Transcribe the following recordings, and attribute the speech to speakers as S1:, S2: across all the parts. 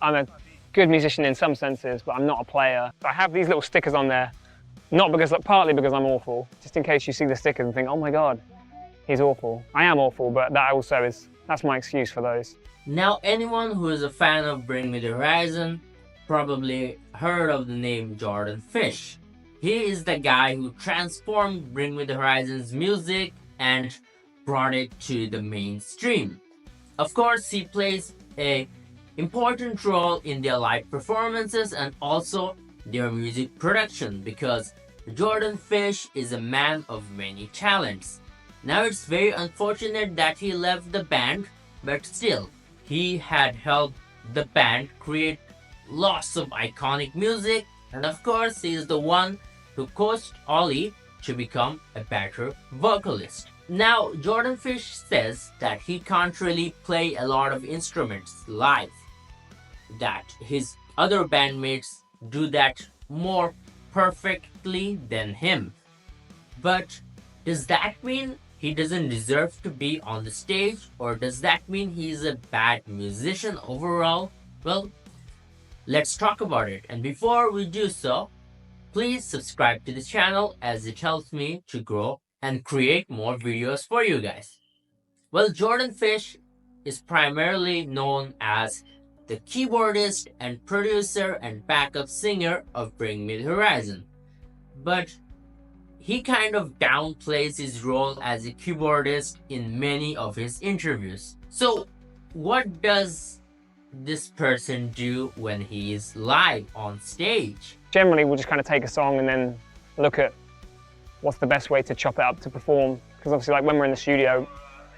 S1: I'm a good musician in some senses, but I'm not a player. I have these little stickers on there, partly because I'm awful, just in case you see the stickers and think, oh my God, he's awful. I am awful, but that's my excuse for those.
S2: Now, anyone who is a fan of Bring Me the Horizon probably heard of the name Jorden Fish. He is the guy who transformed Bring Me the Horizon's music and brought it to the mainstream. Of course, he plays a important role in their live performances and also their music production, because Jorden Fish is a man of many talents. Now, it's very unfortunate that he left the band, but still, he had helped the band create lots of iconic music, and of course, he is the one who coached Ollie to become a better vocalist. Now, Jorden Fish says that he can't really play a lot of instruments live, that his other bandmates do that more perfectly than him. But does that mean he doesn't deserve to be on the stage, or does that mean he's a bad musician overall? Well, let's talk about it. And before we do so, please subscribe to the channel, as it helps me to grow and create more videos for you guys. Well, Jorden Fish is primarily known as the keyboardist and producer and backup singer of Bring Me the Horizon. But he kind of downplays his role as a keyboardist in many of his interviews. So, what does this person do when he is live on stage?
S1: Generally, we'll just kind of take a song and then look at what's the best way to chop it up to perform. Because obviously, like when we're in the studio,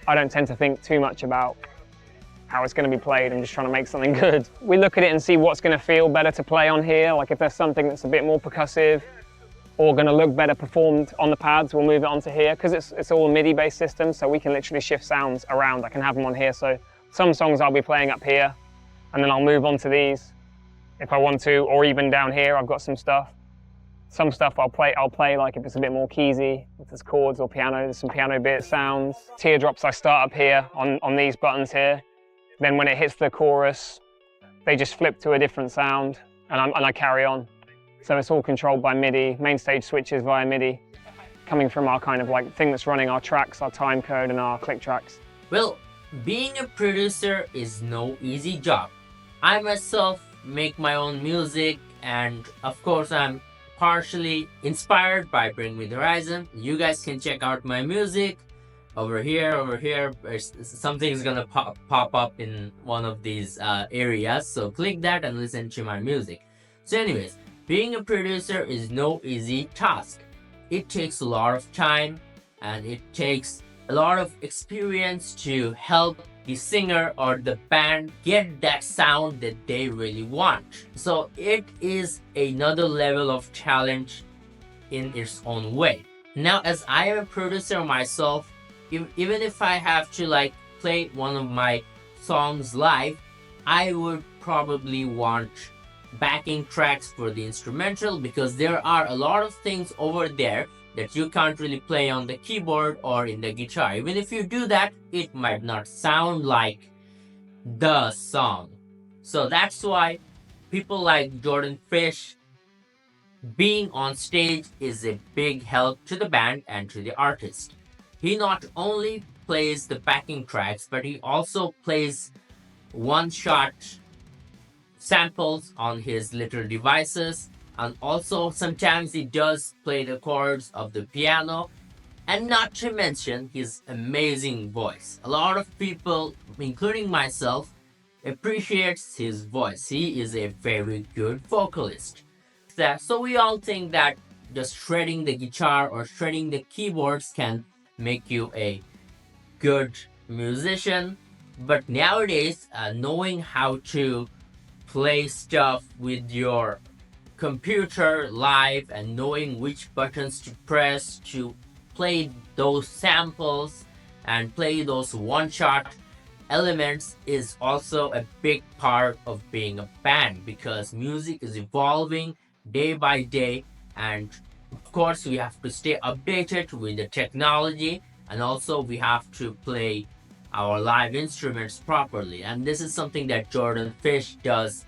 S1: I don't tend to think too much about how it's going to be played. I'm just trying to make something good. We look at it and see what's going to feel better to play on here. Like if there's something that's a bit more percussive or going to look better performed on the pads, we'll move it onto here, because it's all a MIDI-based system, so we can literally shift sounds around. I can have them on here, so some songs I'll be playing up here, and then I'll move on to these if I want to, or even down here I've got some stuff. Some stuff I'll play like if it's a bit more keysy, if there's chords or piano, there's some piano bit sounds. Teardrops I start up here on these buttons here. Then when it hits the chorus, they just flip to a different sound, and I carry on. So it's all controlled by MIDI, main stage switches via MIDI, coming from our kind of like thing that's running our tracks, our time code and our click tracks.
S2: Well, being a producer is no easy job. I myself make my own music, and of course I'm partially inspired by Bring Me the Horizon. You guys can check out my music over here. Something's gonna pop up in one of these areas, so click that and listen to my music. So anyways, being a producer is no easy task. It takes a lot of time and it takes a lot of experience to help the singer or the band get that sound that they really want. So it is another level of challenge in its own way. Now, as I am a producer myself, even if I have to like play one of my songs live, I would probably want backing tracks for the instrumental, because there are a lot of things over there that you can't really play on the keyboard or in the guitar. Even if you do that, it might not sound like the song. So that's why people like Jorden Fish being on stage is a big help to the band and to the artist. He not only plays the backing tracks, but he also plays one-shot samples on his little devices, and also sometimes he does play the chords of the piano, and not to mention his amazing voice. A lot of people, including myself, appreciates his voice. He is a very good vocalist. So we all think that just shredding the guitar or shredding the keyboards can make you a good musician, but nowadays knowing how to play stuff with your computer live and knowing which buttons to press to play those samples and play those one-shot elements is also a big part of being a band, because music is evolving day by day, and of course we have to stay updated with the technology, and also we have to play our live instruments properly. And this is something that Jorden Fish does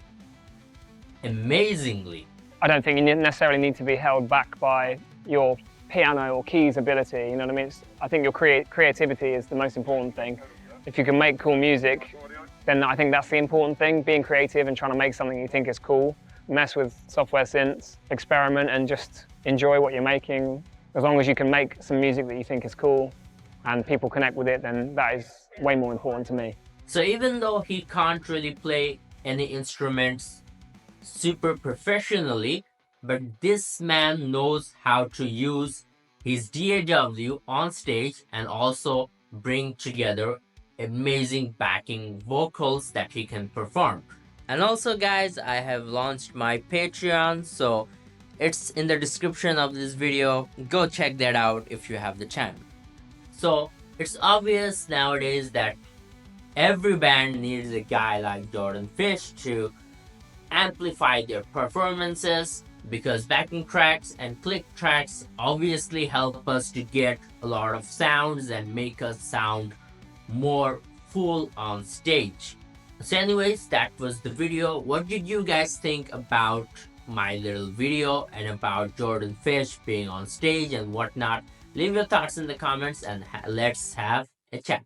S2: amazingly.
S1: I don't think you necessarily need to be held back by your piano or keys ability, you know what I mean? I think your creativity is the most important thing. If you can make cool music, then I think that's the important thing, being creative and trying to make something you think is cool. Mess with software synths, experiment, and just enjoy what you're making. As long as you can make some music that you think is cool and people connect with it, then that is way more important to me.
S2: So even though he can't really play any instruments super professionally, but this man knows how to use his DAW on stage and also bring together amazing backing vocals that he can perform. And also guys, I have launched my Patreon, so it's in the description of this video. Go check that out if you have the time. So it's obvious nowadays that every band needs a guy like Jorden Fish to amplify their performances, because backing tracks and click tracks obviously help us to get a lot of sounds and make us sound more full on stage. So anyways, that was the video. What did you guys think about my little video and about Jorden Fish being on stage and whatnot? Leave your thoughts in the comments and let's have a chat.